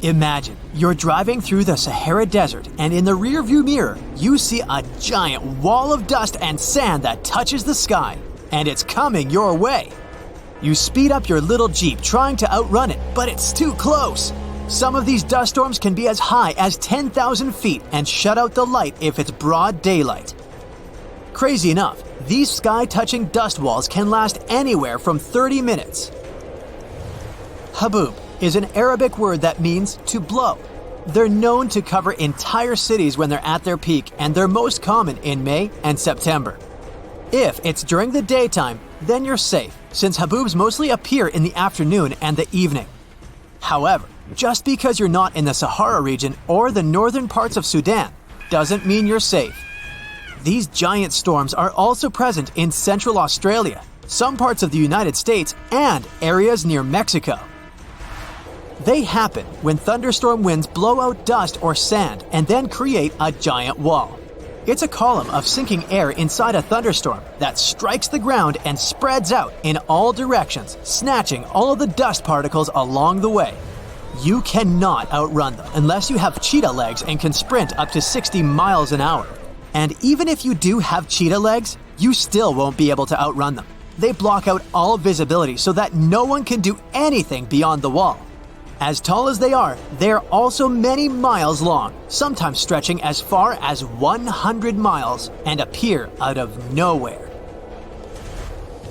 Imagine you're driving through the Sahara Desert and in the rearview mirror, you see a giant wall of dust and sand that touches the sky, and it's coming your way. You speed up your little Jeep trying to outrun it, but it's too close. Some of these dust storms can be as high as 10,000 feet and shut out the light if it's broad daylight. Crazy enough, these sky-touching dust walls can last anywhere from 30 minutes. Haboob is an Arabic word that means to blow. They're known to cover entire cities when they're at their peak, and they're most common in May and September. If it's during the daytime, then you're safe, since haboobs mostly appear in the afternoon and the evening. However, just because you're not in the Sahara region or the northern parts of Sudan doesn't mean you're safe. These giant storms are also present in Central Australia, some parts of the United States, and areas near Mexico. They happen when thunderstorm winds blow out dust or sand and then create a giant wall. It's a column of sinking air inside a thunderstorm that strikes the ground and spreads out in all directions, snatching all of the dust particles along the way. You cannot outrun them unless you have cheetah legs and can sprint up to 60 miles an hour. And even if you do have cheetah legs, you still won't be able to outrun them. They block out all visibility so that no one can do anything beyond the wall. As tall as they are also many miles long, sometimes stretching as far as 100 miles, and appear out of nowhere.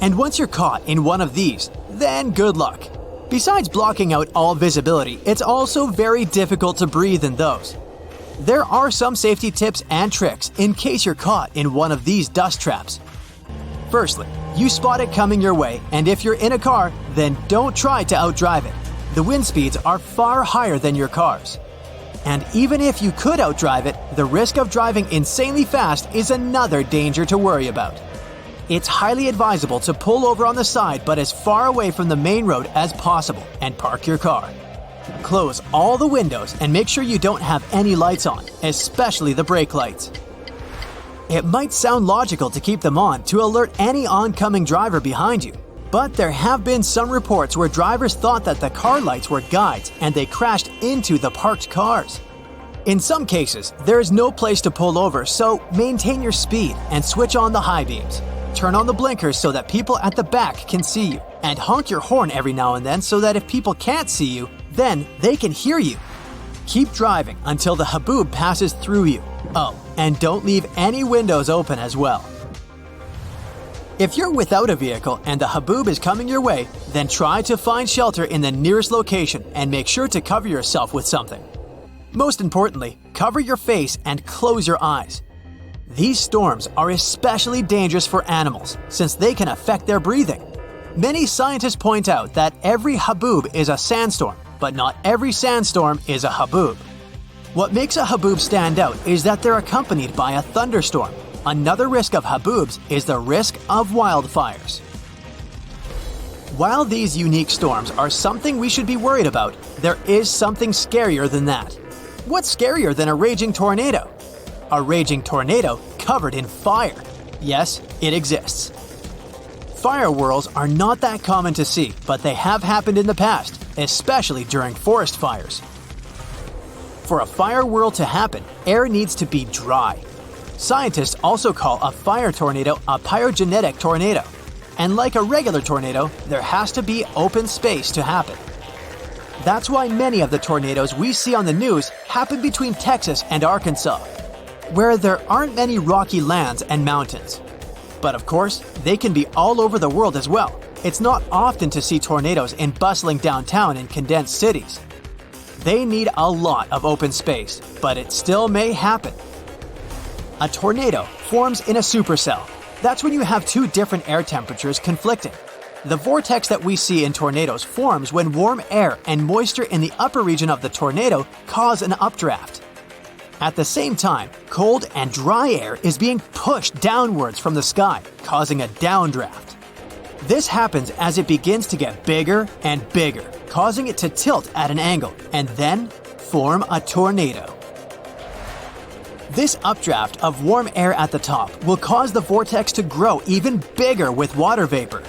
And once you're caught in one of these, then good luck. Besides blocking out all visibility, it's also very difficult to breathe in those. There are some safety tips and tricks in case you're caught in one of these dust traps. Firstly, you spot it coming your way, and if you're in a car, then don't try to outdrive it. The wind speeds are far higher than your car's. And even if you could outdrive it, the risk of driving insanely fast is another danger to worry about. It's highly advisable to pull over on the side but as far away from the main road as possible and park your car. Close all the windows and make sure you don't have any lights on, especially the brake lights. It might sound logical to keep them on to alert any oncoming driver behind you, but there have been some reports where drivers thought that the car lights were guides and they crashed into the parked cars. In some cases, there is no place to pull over, so maintain your speed and switch on the high beams. Turn on the blinkers so that people at the back can see you, and honk your horn every now and then so that if people can't see you, then they can hear you. Keep driving until the haboob passes through you. Oh, and don't leave any windows open as well. If you're without a vehicle and the haboob is coming your way, then try to find shelter in the nearest location and make sure to cover yourself with something. Most importantly, cover your face and close your eyes. These storms are especially dangerous for animals since they can affect their breathing. Many scientists point out that every haboob is a sandstorm, but not every sandstorm is a haboob. What makes a haboob stand out is that they're accompanied by a thunderstorm. Another risk of haboobs is the risk of wildfires. While these unique storms are something we should be worried about, there is something scarier than that. What's scarier than a raging tornado? A raging tornado covered in fire. Yes, it exists. Fire whirls are not that common to see, but they have happened in the past, especially during forest fires. For a fire whirl to happen, air needs to be dry. Scientists also call a fire tornado a pyrogenetic tornado. And like a regular tornado, there has to be open space to happen. That's why many of the tornadoes we see on the news happen between Texas and Arkansas, where there aren't many rocky lands and mountains. But of course, they can be all over the world as well. It's not often to see tornadoes in bustling downtown and condensed cities. They need a lot of open space, but it still may happen. A tornado forms in a supercell. That's when you have two different air temperatures conflicting. The vortex that we see in tornadoes forms when warm air and moisture in the upper region of the tornado cause an updraft. At the same time, cold and dry air is being pushed downwards from the sky, causing a downdraft. This happens as it begins to get bigger and bigger, causing it to tilt at an angle and then form a tornado. This updraft of warm air at the top will cause the vortex to grow even bigger with water vapor.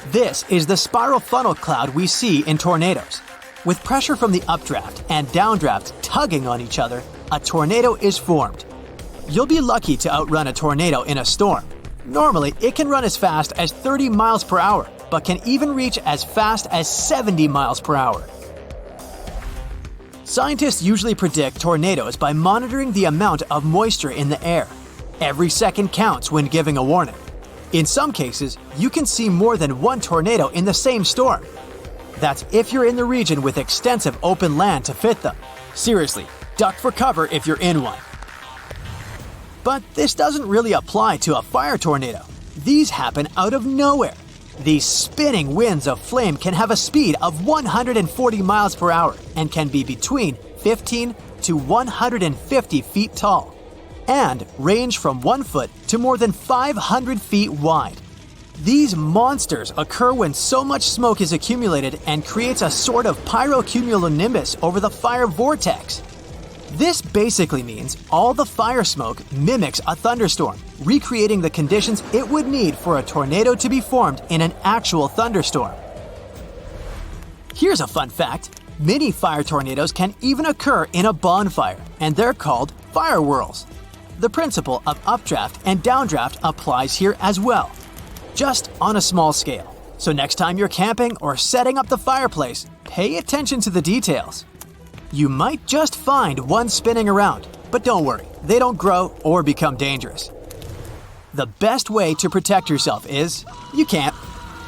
This is the spiral funnel cloud we see in tornadoes. With pressure from the updraft and downdraft tugging on each other, a tornado is formed. You'll be lucky to outrun a tornado in a storm. Normally, it can run as fast as 30 miles per hour, but can even reach as fast as 70 miles per hour. Scientists usually predict tornadoes by monitoring the amount of moisture in the air. Every second counts when giving a warning. In some cases, you can see more than one tornado in the same storm. That's if you're in the region with extensive open land to fit them. Seriously, duck for cover if you're in one. But this doesn't really apply to a fire tornado. These happen out of nowhere. These spinning winds of flame can have a speed of 140 miles per hour and can be between 15 to 150 feet tall, and range from 1 foot to more than 500 feet wide. These monsters occur when so much smoke is accumulated and creates a sort of pyrocumulonimbus over the fire vortex. This basically means all the fire smoke mimics a thunderstorm, recreating the conditions it would need for a tornado to be formed in an actual thunderstorm. Here's a fun fact. Mini fire tornadoes can even occur in a bonfire, and they're called fire whirls. The principle of updraft and downdraft applies here as well, just on a small scale. So next time you're camping or setting up the fireplace, pay attention to the details. You might just find one spinning around, but don't worry, they don't grow or become dangerous. The best way to protect yourself is, you can't.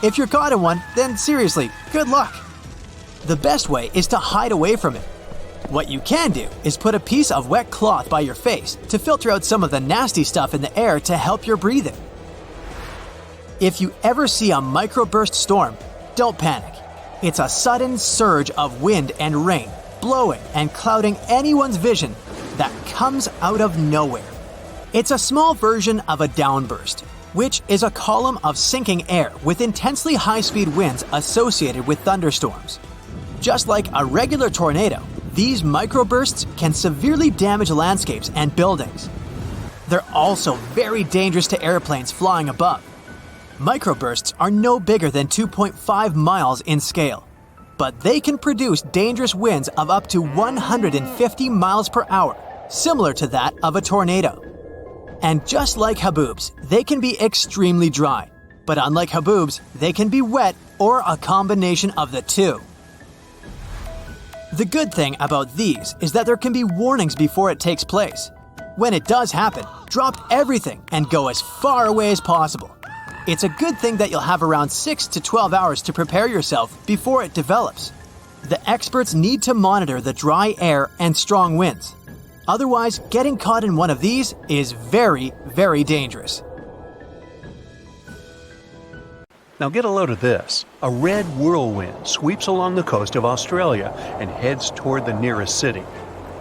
If you're caught in one, then seriously, good luck. The best way is to hide away from it. What you can do is put a piece of wet cloth by your face to filter out some of the nasty stuff in the air to help your breathing. If you ever see a microburst storm, don't panic. It's a sudden surge of wind and rain, blowing and clouding anyone's vision that comes out of nowhere. It's a small version of a downburst, which is a column of sinking air with intensely high-speed winds associated with thunderstorms. Just like a regular tornado, these microbursts can severely damage landscapes and buildings. They're also very dangerous to airplanes flying above. Microbursts are no bigger than 2.5 miles in scale, but they can produce dangerous winds of up to 150 miles per hour, similar to that of a tornado. And just like haboobs, they can be extremely dry, but unlike haboobs, they can be wet or a combination of the two. The good thing about these is that there can be warnings before it takes place. When it does happen, drop everything and go as far away as possible. It's a good thing that you'll have around 6 to 12 hours to prepare yourself before it develops. The experts need to monitor the dry air and strong winds. Otherwise, getting caught in one of these is very, very dangerous. Now get a load of this. A red whirlwind sweeps along the coast of Australia and heads toward the nearest city.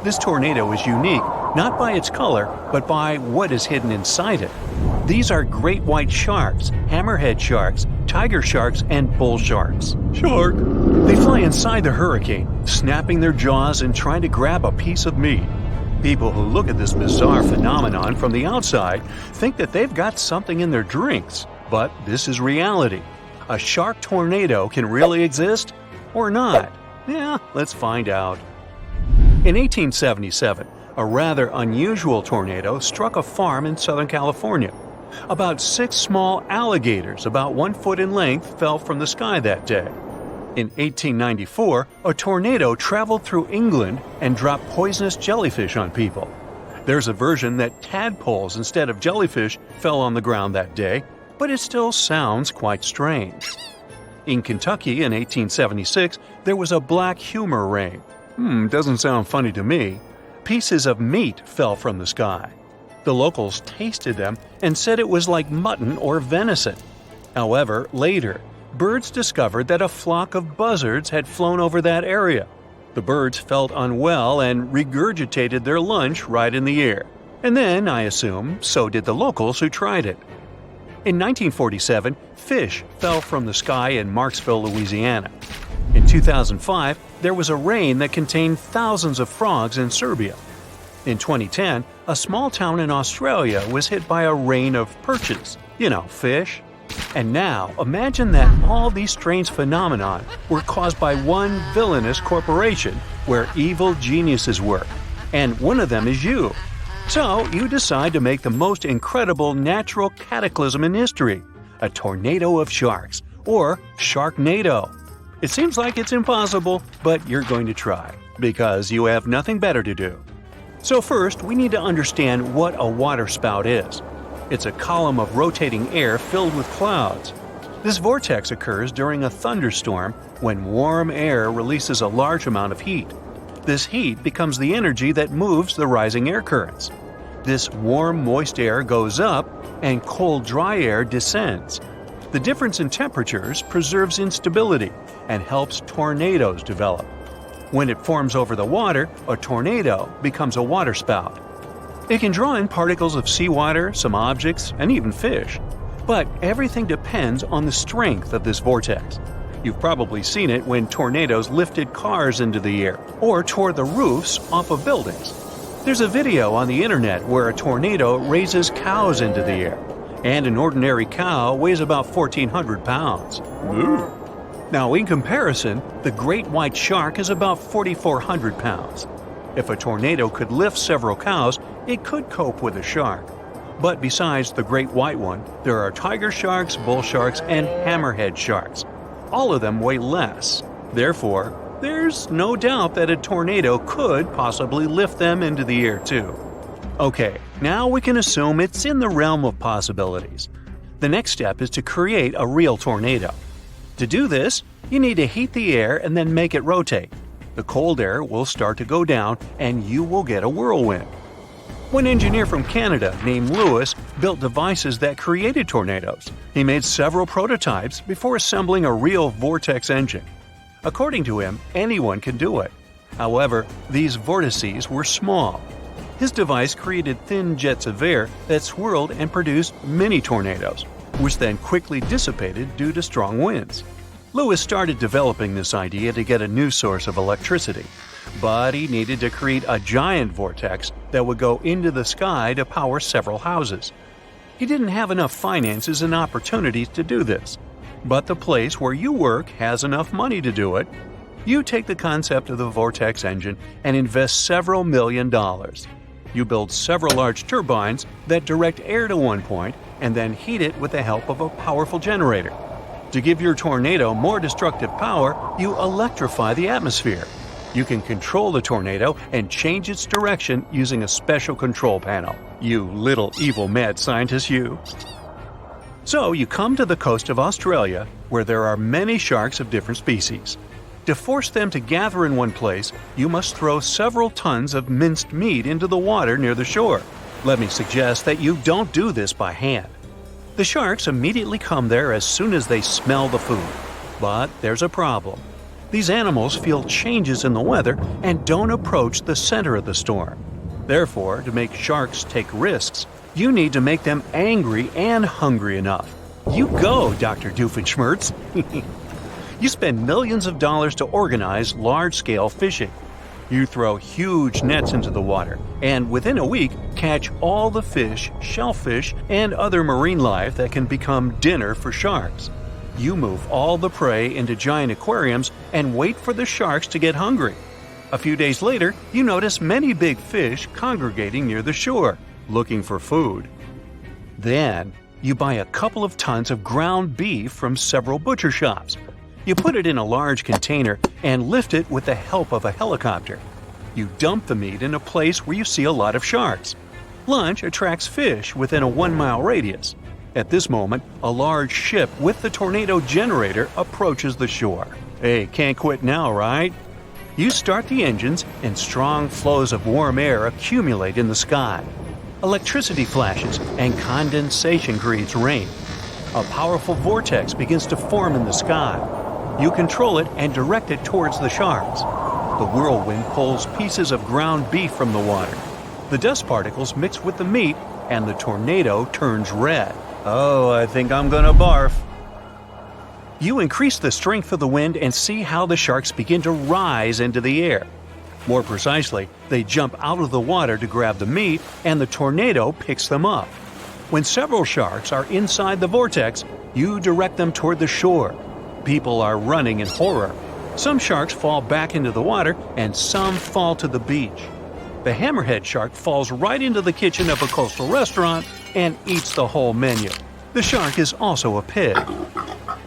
This tornado is unique, not by its color, but by what is hidden inside it. These are great white sharks, hammerhead sharks, tiger sharks, and bull sharks. Shark! They fly inside the hurricane, snapping their jaws and trying to grab a piece of meat. People who look at this bizarre phenomenon from the outside think that they've got something in their drinks, but this is reality. A shark tornado can really exist? Or not? Yeah, let's find out. In 1877, a rather unusual tornado struck a farm in Southern California. About 6 small alligators, about 1 foot in length, fell from the sky that day. In 1894, a tornado traveled through England and dropped poisonous jellyfish on people. There's a version that tadpoles instead of jellyfish fell on the ground that day, but it still sounds quite strange. In Kentucky in 1876, there was a black humor rain. Doesn't sound funny to me. Pieces of meat fell from the sky. The locals tasted them and said it was like mutton or venison. However, later, birds discovered that a flock of buzzards had flown over that area. The birds felt unwell and regurgitated their lunch right in the air. And then, I assume, so did the locals who tried it. In 1947, fish fell from the sky in Marksville, Louisiana. In 2005, there was a rain that contained thousands of frogs in Serbia. In 2010, a small town in Australia was hit by a rain of perches, fish. And now imagine that all these strange phenomena were caused by one villainous corporation where evil geniuses work, and one of them is you. So you decide to make the most incredible natural cataclysm in history, a tornado of sharks, or Sharknado. It seems like it's impossible, but you're going to try, because you have nothing better to do. So first, we need to understand what a waterspout is. It's a column of rotating air filled with clouds. This vortex occurs during a thunderstorm when warm air releases a large amount of heat. This heat becomes the energy that moves the rising air currents. This warm, moist air goes up, and cold, dry air descends. The difference in temperatures preserves instability and helps tornadoes develop. When it forms over the water, a tornado becomes a waterspout. It can draw in particles of seawater, some objects, and even fish. But everything depends on the strength of this vortex. You've probably seen it when tornadoes lifted cars into the air or tore the roofs off of buildings. There's a video on the internet where a tornado raises cows into the air, and an ordinary cow weighs about 1,400 pounds. Ooh. Now, in comparison, the great white shark is about 4,400 pounds. If a tornado could lift several cows, it could cope with a shark. But besides the great white one, there are tiger sharks, bull sharks, and hammerhead sharks. All of them weigh less. Therefore, there's no doubt that a tornado could possibly lift them into the air too. Okay, now we can assume it's in the realm of possibilities. The next step is to create a real tornado. To do this, you need to heat the air and then make it rotate. The cold air will start to go down and you will get a whirlwind. One engineer from Canada named Lewis built devices that created tornadoes. He made several prototypes before assembling a real vortex engine. According to him, anyone can do it. However, these vortices were small. His device created thin jets of air that swirled and produced mini tornadoes, which then quickly dissipated due to strong winds. Lewis started developing this idea to get a new source of electricity, but he needed to create a giant vortex that would go into the sky to power several houses. He didn't have enough finances and opportunities to do this, but the place where you work has enough money to do it. You take the concept of the vortex engine and invest several $1 million. You build several large turbines that direct air to one point and then heat it with the help of a powerful generator. To give your tornado more destructive power, you electrify the atmosphere. You can control the tornado and change its direction using a special control panel. You little evil mad scientist, you. So you come to the coast of Australia, where there are many sharks of different species. To force them to gather in one place, you must throw several tons of minced meat into the water near the shore. Let me suggest that you don't do this by hand. The sharks immediately come there as soon as they smell the food. But there's a problem. These animals feel changes in the weather and don't approach the center of the storm. Therefore, to make sharks take risks, you need to make them angry and hungry enough. You go, Dr. Doofenshmirtz. You spend millions of dollars to organize large-scale fishing. You throw huge nets into the water, and within a week, catch all the fish, shellfish, and other marine life that can become dinner for sharks. You move all the prey into giant aquariums and wait for the sharks to get hungry. A few days later, you notice many big fish congregating near the shore, looking for food. Then, you buy a couple of tons of ground beef from several butcher shops. You put it in a large container and lift it with the help of a helicopter. You dump the meat in a place where you see a lot of sharks. Lunch attracts fish within a 1-mile radius. At this moment, a large ship with the tornado generator approaches the shore. Hey, can't quit now, right? You start the engines and strong flows of warm air accumulate in the sky. Electricity flashes and condensation creates rain. A powerful vortex begins to form in the sky. You control it and direct it towards the sharks. The whirlwind pulls pieces of ground beef from the water. The dust particles mix with the meat and the tornado turns red. Oh, I think I'm gonna barf. You increase the strength of the wind and see how the sharks begin to rise into the air. More precisely, they jump out of the water to grab the meat and the tornado picks them up. When several sharks are inside the vortex, you direct them toward the shore. People are running in horror. Some sharks fall back into the water and some fall to the beach. The hammerhead shark falls right into the kitchen of a coastal restaurant and eats the whole menu. The shark is also a pig.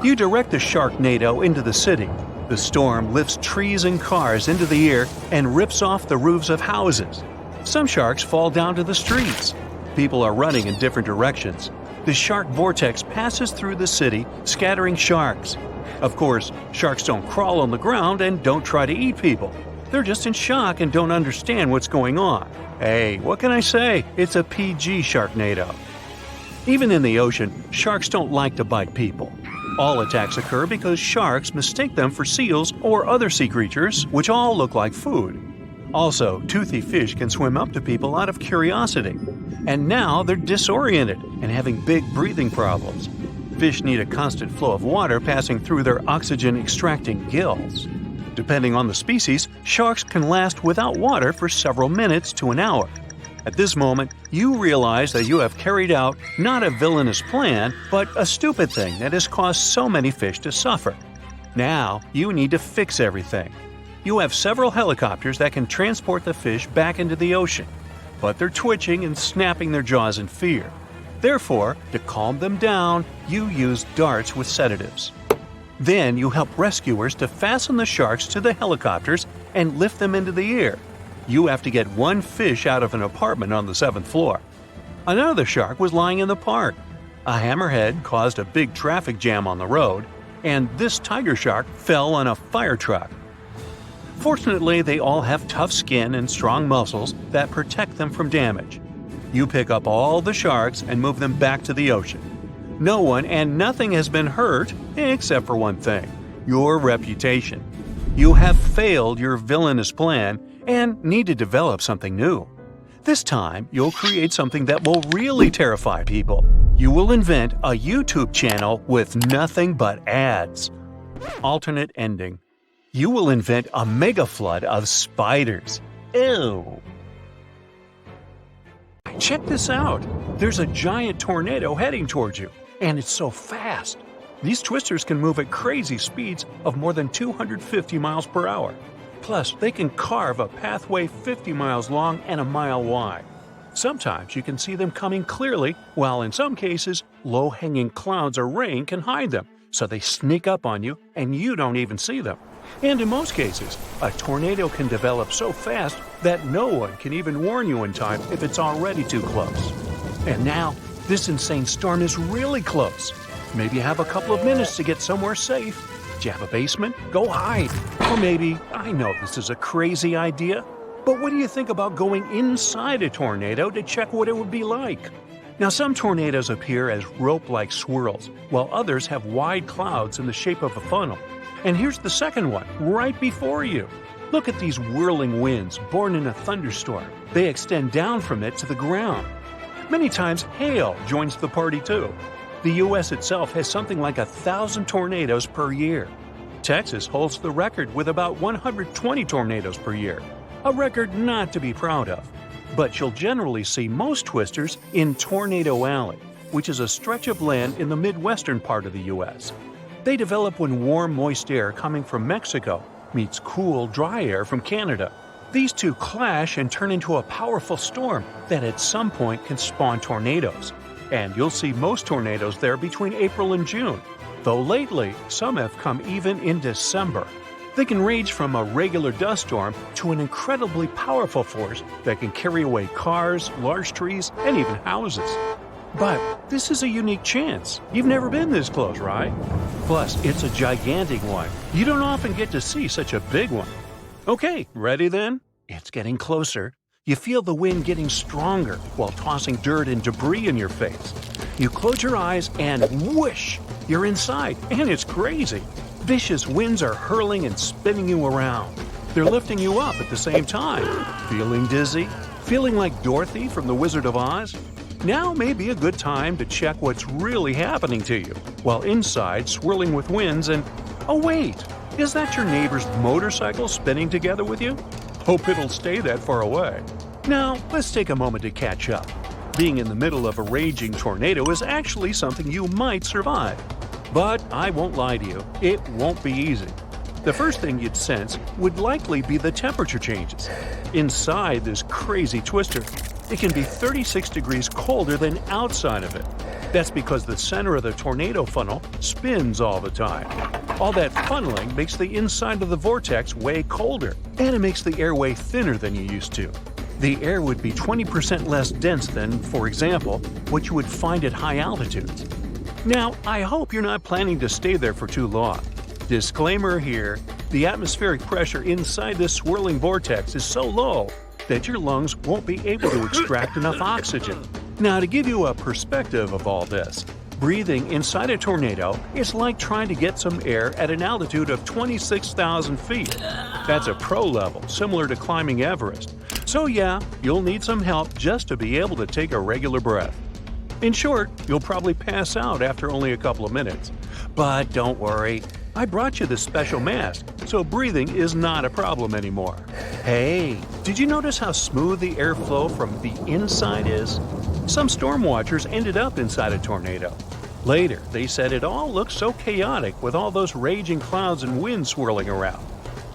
You direct the sharknado into the city. The storm lifts trees and cars into the air and rips off the roofs of houses. Some sharks fall down to the streets. People are running in different directions. The shark vortex passes through the city, scattering sharks. Of course, sharks don't crawl on the ground and don't try to eat people. They're just in shock and don't understand what's going on. Hey, what can I say? It's a PG sharknado. Even in the ocean, sharks don't like to bite people. All attacks occur because sharks mistake them for seals or other sea creatures, which all look like food. Also, toothy fish can swim up to people out of curiosity. And now they're disoriented and having big breathing problems. Fish need a constant flow of water passing through their oxygen-extracting gills. Depending on the species, sharks can last without water for several minutes to an hour. At this moment, you realize that you have carried out not a villainous plan, but a stupid thing that has caused so many fish to suffer. Now, you need to fix everything. You have several helicopters that can transport the fish back into the ocean, but they're twitching and snapping their jaws in fear. Therefore, to calm them down, you use darts with sedatives. Then you help rescuers to fasten the sharks to the helicopters and lift them into the air. You have to get one fish out of an apartment on the 7th floor. Another shark was lying in the park. A hammerhead caused a big traffic jam on the road, and this tiger shark fell on a fire truck. Fortunately, they all have tough skin and strong muscles that protect them from damage. You pick up all the sharks and move them back to the ocean. No one and nothing has been hurt except for one thing: your reputation. You have failed your villainous plan and need to develop something new. This time, you'll create something that will really terrify people. You will invent a YouTube channel with nothing but ads. Alternate ending. You will invent a mega flood of spiders. Ew. Check this out. There's a giant tornado heading towards you, and it's so fast. These twisters can move at crazy speeds of more than 250 miles per hour. Plus, they can carve a pathway 50 miles long and a mile wide. Sometimes you can see them coming clearly, while in some cases, low-hanging clouds or rain can hide them, so they sneak up on you and you don't even see them. And in most cases, a tornado can develop so fast that no one can even warn you in time if it's already too close. And now, this insane storm is really close. Maybe you have a couple of minutes to get somewhere safe. Do you have a basement? Go hide. Or maybe, I know this is a crazy idea, but what do you think about going inside a tornado to check what it would be like? Now, some tornadoes appear as rope-like swirls, while others have wide clouds in the shape of a funnel. And here's the second one, right before you. Look at these whirling winds born in a thunderstorm. They extend down from it to the ground. Many times, hail joins the party too. The U.S. itself has something like 1,000 tornadoes per year. Texas holds the record with about 120 tornadoes per year, a record not to be proud of. But you'll generally see most twisters in Tornado Alley, which is a stretch of land in the midwestern part of the U.S. They develop when warm, moist air coming from Mexico meets cool, dry air from Canada. These two clash and turn into a powerful storm that at some point can spawn tornadoes. And you'll see most tornadoes there between April and June, though lately some have come even in December. They can range from a regular dust storm to an incredibly powerful force that can carry away cars, large trees, and even houses. But this is a unique chance. You've never been this close, right? Plus, it's a gigantic one. You don't often get to see such a big one. Okay, ready then? It's getting closer. You feel the wind getting stronger while tossing dirt and debris in your face. You close your eyes and whoosh! You're inside, and it's crazy. Vicious winds are hurling and spinning you around. They're lifting you up at the same time. Feeling dizzy? Feeling like Dorothy from The Wizard of Oz? Now may be a good time to check what's really happening to you, while inside swirling with winds and... Oh wait! Is that your neighbor's motorcycle spinning together with you? Hope it'll stay that far away. Now, let's take a moment to catch up. Being in the middle of a raging tornado is actually something you might survive. But I won't lie to you, it won't be easy. The first thing you'd sense would likely be the temperature changes. Inside this crazy twister, it can be 36 degrees colder than outside of it. That's because the center of the tornado funnel spins all the time. All that funneling makes the inside of the vortex way colder, and it makes the air way thinner than you used to. The air would be 20% less dense than, for example, what you would find at high altitudes. Now, I hope you're not planning to stay there for too long. Disclaimer here, the atmospheric pressure inside this swirling vortex is so low that your lungs won't be able to extract enough oxygen. Now, to give you a perspective of all this, breathing inside a tornado is like trying to get some air at an altitude of 26,000 feet. That's a pro level, similar to climbing Everest. So yeah, you'll need some help just to be able to take a regular breath. In short, you'll probably pass out after only a couple of minutes. But don't worry, I brought you this special mask, so breathing is not a problem anymore. Hey, did you notice how smooth the airflow from the inside is? Some storm watchers ended up inside a tornado. Later, they said it all looked so chaotic with all those raging clouds and wind swirling around.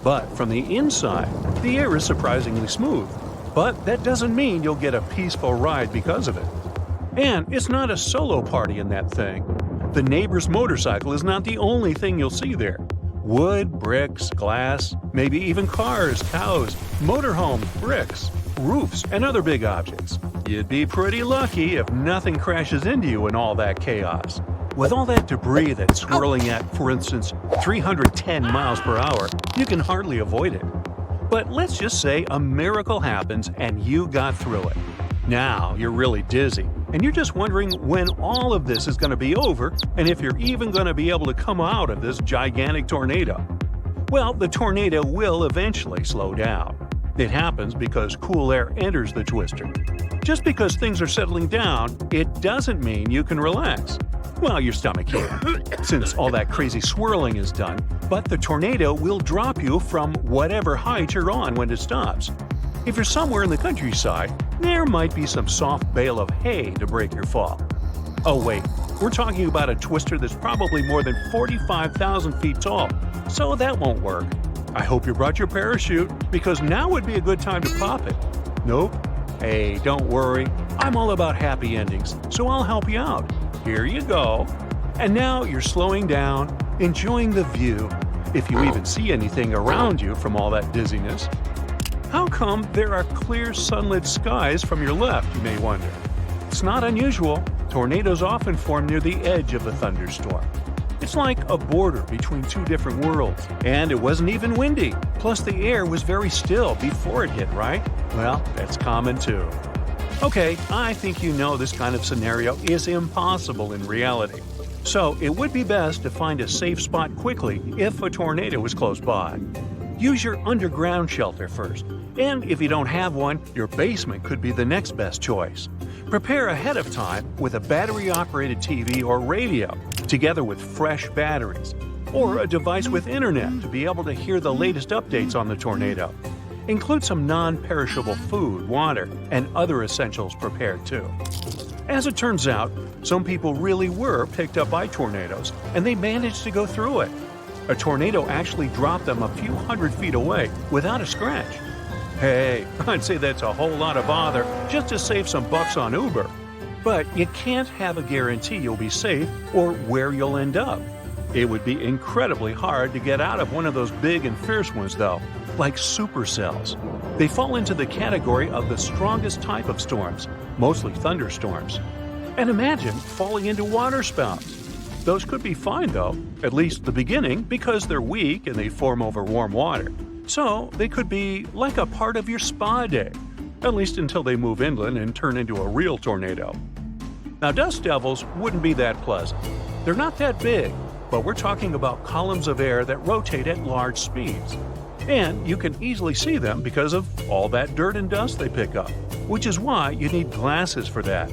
But from the inside, the air is surprisingly smooth. But that doesn't mean you'll get a peaceful ride because of it. And it's not a solo party in that thing. The neighbor's motorcycle is not the only thing you'll see there. Wood, bricks, glass, maybe even cars, cows, motorhomes, bricks, roofs, and other big objects. You'd be pretty lucky if nothing crashes into you in all that chaos. With all that debris that's swirling at, for instance, 310 miles per hour, you can hardly avoid it. But let's just say a miracle happens and you got through it. Now you're really dizzy, and you're just wondering when all of this is going to be over and if you're even going to be able to come out of this gigantic tornado. Well, the tornado will eventually slow down. It happens because cool air enters the twister. Just because things are settling down, it doesn't mean you can relax. Well, your stomach can, since all that crazy swirling is done, but the tornado will drop you from whatever height you're on when it stops. If you're somewhere in the countryside, there might be some soft bale of hay to break your fall. Oh wait, we're talking about a twister that's probably more than 45,000 feet tall, so that won't work. I hope you brought your parachute, because now would be a good time to pop it. Nope. Hey, don't worry, I'm all about happy endings, so I'll help you out. Here you go. And now you're slowing down, enjoying the view, if you even see anything around you from all that dizziness. How come there are clear sunlit skies from your left, you may wonder? It's not unusual. Tornadoes often form near the edge of a thunderstorm. It's like a border between two different worlds. And it wasn't even windy. Plus the air was very still before it hit, right? Well, that's common too. Okay, I think you know this kind of scenario is impossible in reality. So it would be best to find a safe spot quickly if a tornado is close by. Use your underground shelter first. And if you don't have one, your basement could be the next best choice. Prepare ahead of time with a battery-operated TV or radio, together with fresh batteries, or a device with internet to be able to hear the latest updates on the tornado. Include some non-perishable food, water, and other essentials prepared too. As it turns out, some people really were picked up by tornadoes, and they managed to go through it. A tornado actually dropped them a few hundred feet away without a scratch. Hey, I'd say that's a whole lot of bother just to save some bucks on Uber. But you can't have a guarantee you'll be safe or where you'll end up. It would be incredibly hard to get out of one of those big and fierce ones, though, like supercells. They fall into the category of the strongest type of storms, mostly thunderstorms. And imagine falling into waterspouts. Those could be fine, though, at least the beginning, because they're weak and they form over warm water. So they could be like a part of your spa day, at least until they move inland and turn into a real tornado. Now, dust devils wouldn't be that pleasant. They're not that big, but we're talking about columns of air that rotate at large speeds. And you can easily see them because of all that dirt and dust they pick up, which is why you need glasses for that.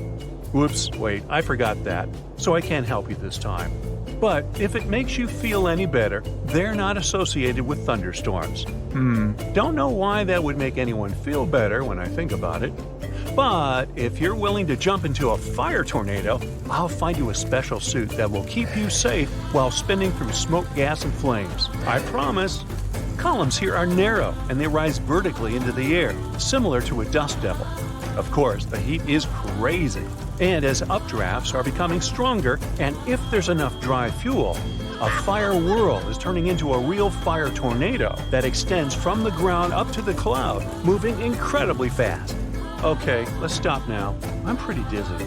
Whoops, wait, I forgot that, so I can't help you this time. But if it makes you feel any better, they're not associated with thunderstorms. Don't know why that would make anyone feel better when I think about it. But if you're willing to jump into a fire tornado, I'll find you a special suit that will keep you safe while spinning through smoke, gas, and flames. I promise. Columns here are narrow and they rise vertically into the air, similar to a dust devil. Of course, the heat is crazy. And as updrafts are becoming stronger, and if there's enough dry fuel, a fire whirl is turning into a real fire tornado that extends from the ground up to the cloud, moving incredibly fast. Okay, let's stop now. I'm pretty dizzy.